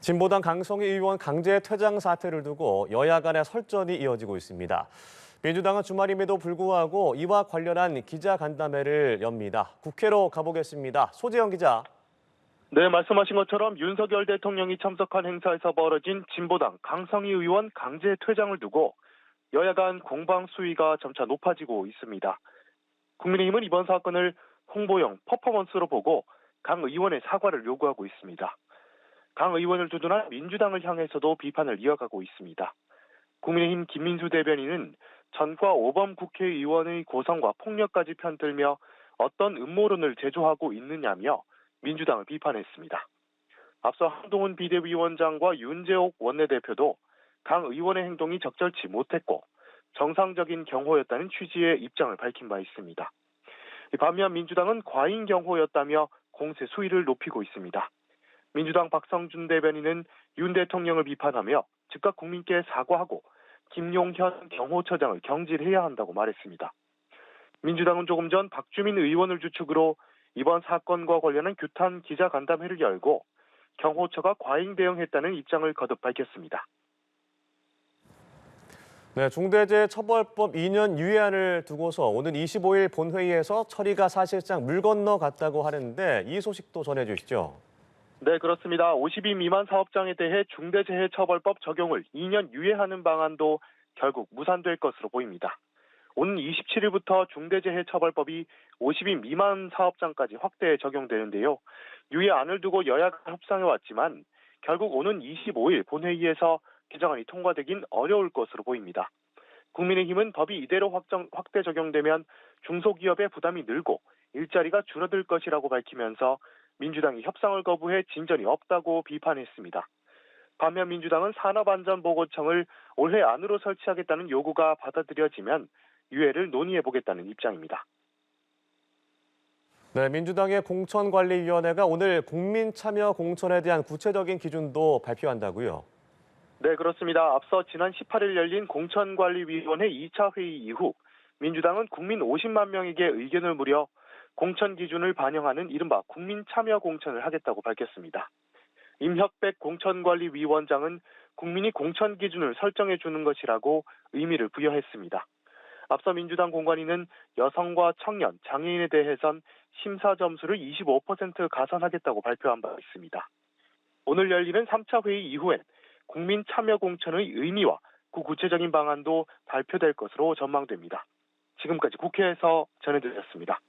진보당 강성희 의원 강제 퇴장 사태를 두고 여야 간의 설전이 이어지고 있습니다. 민주당은 주말임에도 불구하고 이와 관련한 기자간담회를 엽니다. 국회로 가보겠습니다. 소재영 기자. 네, 말씀하신 것처럼 윤석열 대통령이 참석한 행사에서 벌어진 진보당 강성희 의원 강제 퇴장을 두고 여야 간 공방 수위가 점차 높아지고 있습니다. 국민의힘은 이번 사건을 홍보용 퍼포먼스로 보고 강 의원의 사과를 요구하고 있습니다. 강 의원을 두둔한 민주당을 향해서도 비판을 이어가고 있습니다. 국민의힘 김민수 대변인은 전과 오범 국회의원의 고성과 폭력까지 편들며 어떤 음모론을 제조하고 있느냐며 민주당을 비판했습니다. 앞서 한동훈 비대위원장과 윤재옥 원내대표도 강 의원의 행동이 적절치 못했고 정상적인 경호였다는 취지의 입장을 밝힌 바 있습니다. 반면 민주당은 과잉 경호였다며 공세 수위를 높이고 있습니다. 민주당 박성준 대변인은 윤 대통령을 비판하며 즉각 국민께 사과하고 김용현 경호처장을 경질해야 한다고 말했습니다. 민주당은 조금 전 박주민 의원을 주축으로 이번 사건과 관련한 규탄 기자간담회를 열고 경호처가 과잉 대응했다는 입장을 거듭 밝혔습니다. 네, 중대재해처벌법 2년 유예안을 두고서 오는 25일 본회의에서 처리가 사실상 물 건너갔다고 하는데 이 소식도 전해주시죠. 네, 그렇습니다. 50인 미만 사업장에 대해 중대재해처벌법 적용을 2년 유예하는 방안도 결국 무산될 것으로 보입니다. 오는 27일부터 중대재해처벌법이 50인 미만 사업장까지 확대 적용되는데요. 유예안을 두고 여야가 협상해왔지만 결국 오는 25일 본회의에서 개정안이 통과되긴 어려울 것으로 보입니다. 국민의힘은 법이 이대로 확대 적용되면 중소기업의 부담이 늘고 일자리가 줄어들 것이라고 밝히면서 민주당이 협상을 거부해 진전이 없다고 비판했습니다. 반면 민주당은 산업안전보고청을 올해 안으로 설치하겠다는 요구가 받아들여지면 유예를 논의해보겠다는 입장입니다. 네, 민주당의 공천관리위원회가 오늘 국민참여 공천에 대한 구체적인 기준도 발표한다고요. 네, 그렇습니다. 앞서 지난 18일 열린 공천관리위원회 2차 회의 이후 민주당은 국민 50만 명에게 의견을 물여 공천 기준을 반영하는 이른바 국민참여 공천을 하겠다고 밝혔습니다. 임혁백 공천관리위원장은 국민이 공천 기준을 설정해 주는 것이라고 의미를 부여했습니다. 앞서 민주당 공관위는 여성과 청년, 장애인에 대해선 심사 점수를 25% 가산하겠다고 발표한 바 있습니다. 오늘 열리는 3차 회의 이후엔 국민 참여 공천의 의미와 그 구체적인 방안도 발표될 것으로 전망됩니다. 지금까지 국회에서 전해드렸습니다.